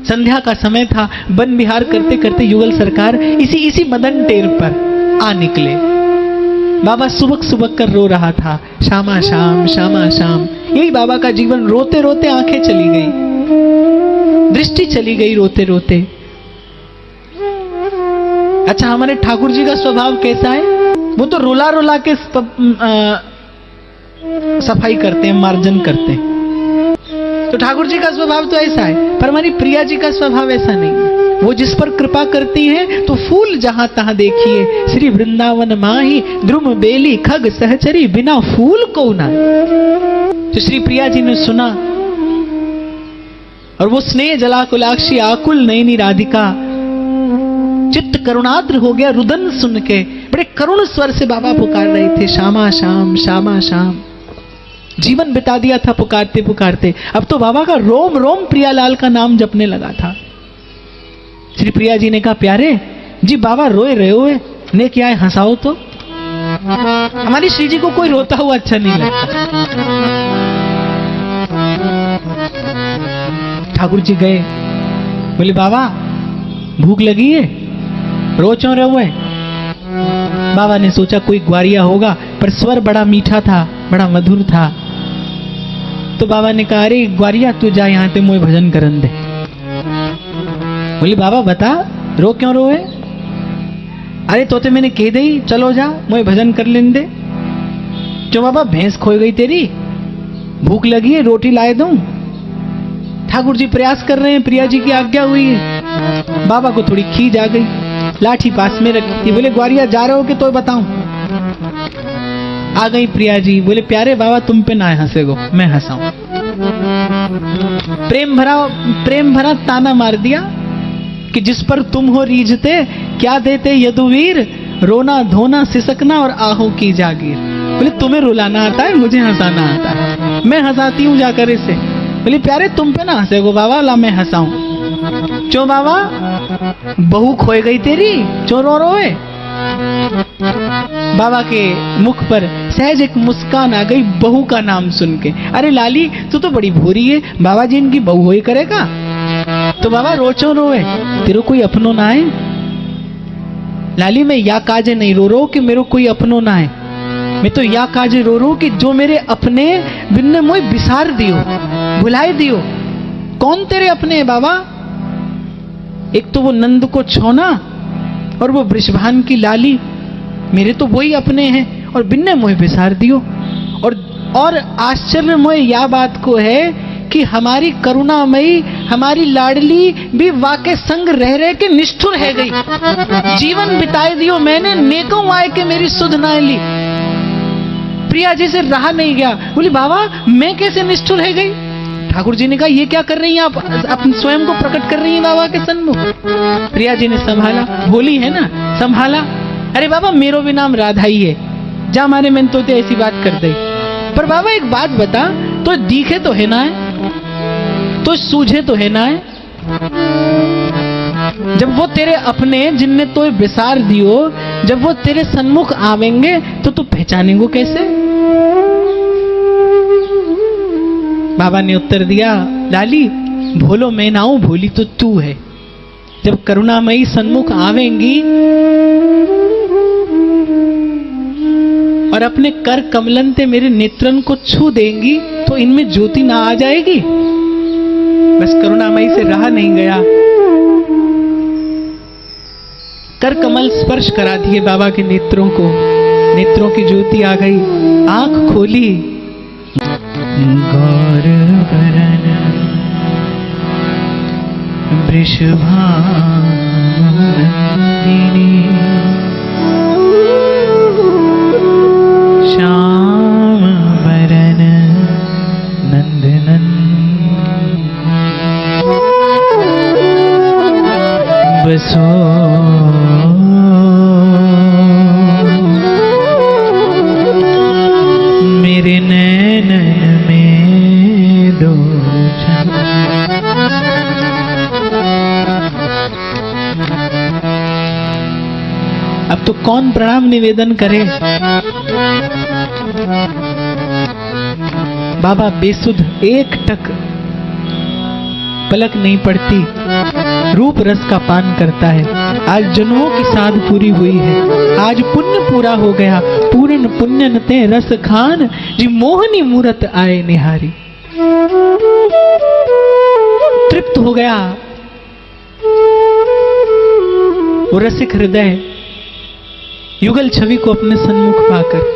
संध्या का समय था। वन विहार करते करते युगल सरकार इसी मदन टेर पर आ निकले। बाबा सुबक सुबक कर रो रहा था, श्यामा श्याम श्यामा श्याम। यही बाबा का जीवन, रोते रोते आंखें चली गई, दृष्टि चली गई रोते रोते। अच्छा, हमारे ठाकुर जी का स्वभाव कैसा है? वो तो रुला रुला के सफाई करते हैं, मार्जन करते हैं। तो ठाकुर जी का स्वभाव तो ऐसा है, पर हमारी प्रिया जी का स्वभाव ऐसा नहीं है। वो जिस पर कृपा करती है तो फूल जहां तहां देखिए, श्री वृंदावन माही द्रुम बेली खग सहचरी, बिना फूल को ना। तो श्री प्रिया जी ने सुना और वो स्नेह जलाकुलाक्षी आकुल नयनी राधिका चित्त करुणाद्र हो गया। रुदन सुन के बड़े करुण स्वर से बाबा पुकार रहे थे, श्यामा श्याम श्यामा श्याम। जीवन बिता दिया था पुकारते पुकारते, अब तो बाबा का रोम रोम प्रियालाल का नाम जपने लगा था। श्री प्रिया जी ने कहा, प्यारे जी बाबा रोए रहे हुए ने क्या है, हंसाओ तो। हमारी श्री जी को कोई रोता हुआ अच्छा नहीं लगता। ठाकुर जी गए, बोले बाबा भूख लगी है, रो क्यों रहे हुए? बाबा ने सोचा कोई ग्वारिया होगा, पर स्वर बड़ा मीठा था, बड़ा मधुर था। तो बाबा ने कहा, अरे ग्वारिया तू जा यहां पे मोए भजन करन दे। बोले बाबा बता रो क्यों रोए? अरे तोते मैंने कह दई चलो जा मोए भजन कर लेन दे। जो बाबा भैंस खो गई तेरी, भूख लगी है, रोटी लाए दूं? ठाकुर जी प्रयास कर रहे हैं, प्रिया जी की आज्ञा हुई है। बाबा को थोड़ी खीज आ गई, लाठी पास में रखी थी। बोले ग्वारिया जा रहे हो कि तो बताऊं? आ गई प्रिया जी। बोले प्यारे बाबा तुम पे ना हंसे गो, मैं हंसाऊं। प्रेम भरा ताना मार दिया कि जिस पर तुम हो रीझते, क्या देते यदुवीर, रोना धोना सिसकना और आहों की जागीर। बोले तुम्हें रुलाना आता है, मुझे हंसाना आता है, मैं हंसाती हूं जाकर इसे। बोले प्यारे तुम पे ना हंसे गो बाबा, ला मैं हंसाऊं। चो बाबा बहू खोए गई तेरी, चो रो रोए? बाबा के मुख पर सहज एक मुस्कान आ गई बहू का नाम सुन के। अरे लाली तू तो बड़ी भोरी है, बाबा जी इनकी बहू होई करेगा। तो बाबा रोचो रोए, तेरे कोई अपनो ना है? लाली मैं या काजे नहीं रो रो कि मेरे कोई अपनो ना है, मैं तो या काजे रो रो कि जो मेरे अपने बिन्ने मोई बिसार दियो, भुलाई दियो। कौन तेरे अपने है बाबा? एक तो वो नंद को छोना और वो वृषभान की लाली, मेरे तो वही अपने हैं और बिन्ने मोह बिसार दियो। और आश्चर्य मोह या बात को है कि हमारी करुणामयी, हमारी लाडली भी वाके संग रह रहे के निष्ठुर है गई। जीवन बिताए दियो मैंने, नेकों आए के मेरी सुध ना ली। प्रिया जी से रहा नहीं गया। बोली बाबा मैं कैसे निष्ठुर है गई? ठाकुर जी ने कहा ये क्या कर रही हैं आप स्वयं को प्रकट कर रही हैं बाबा के सन्मुख। प्रिया जी ने संभाला, भोली है ना, संभाला। अरे बाबा मेरो भी नाम राधा ही है, जा मारे मैंने तो ऐसी बात कर दी। पर बाबा एक बात बता, तो दिखे तो है ना है, तो सूझे तो है ना है। जब वो तेरे अपने जिनने तो विसार दियो, जब वो तेरे सन्मुख आवेंगे तो तू पहचानेंगे कैसे? बाबा ने उत्तर दिया, लाली भोलो मैं ना हूं, भोली तो तू है। जब करुणामयी सन्मुख आवेंगी और अपने कर कमलन ते मेरे नेत्रन को छू देंगी तो इनमें ज्योति ना आ जाएगी? बस करुणामयी से रहा नहीं गया, कर कमल स्पर्श करा दिए बाबा के नेत्रों को, नेत्रों की ज्योति आ गई, आंख खोली। गौर वरन वृषभानंदिनी श्याम वरन नंदनन बसो मेरे नैनन में दो जन। अब तो कौन प्रणाम निवेदन करे? बाबा बेसुध, एक टक पलक नहीं पड़ती। रूप रस का पान करता है। आज जन्मों की साध पूरी हुई है, आज पुण्य पूरा हो गया। पूर्ण पुण्य नते रस खान, जी मोहनी मूरत आए निहारी। तृप्त हो गया वो रसिक हृदय युगल छवि को अपने सन्मुख पाकर।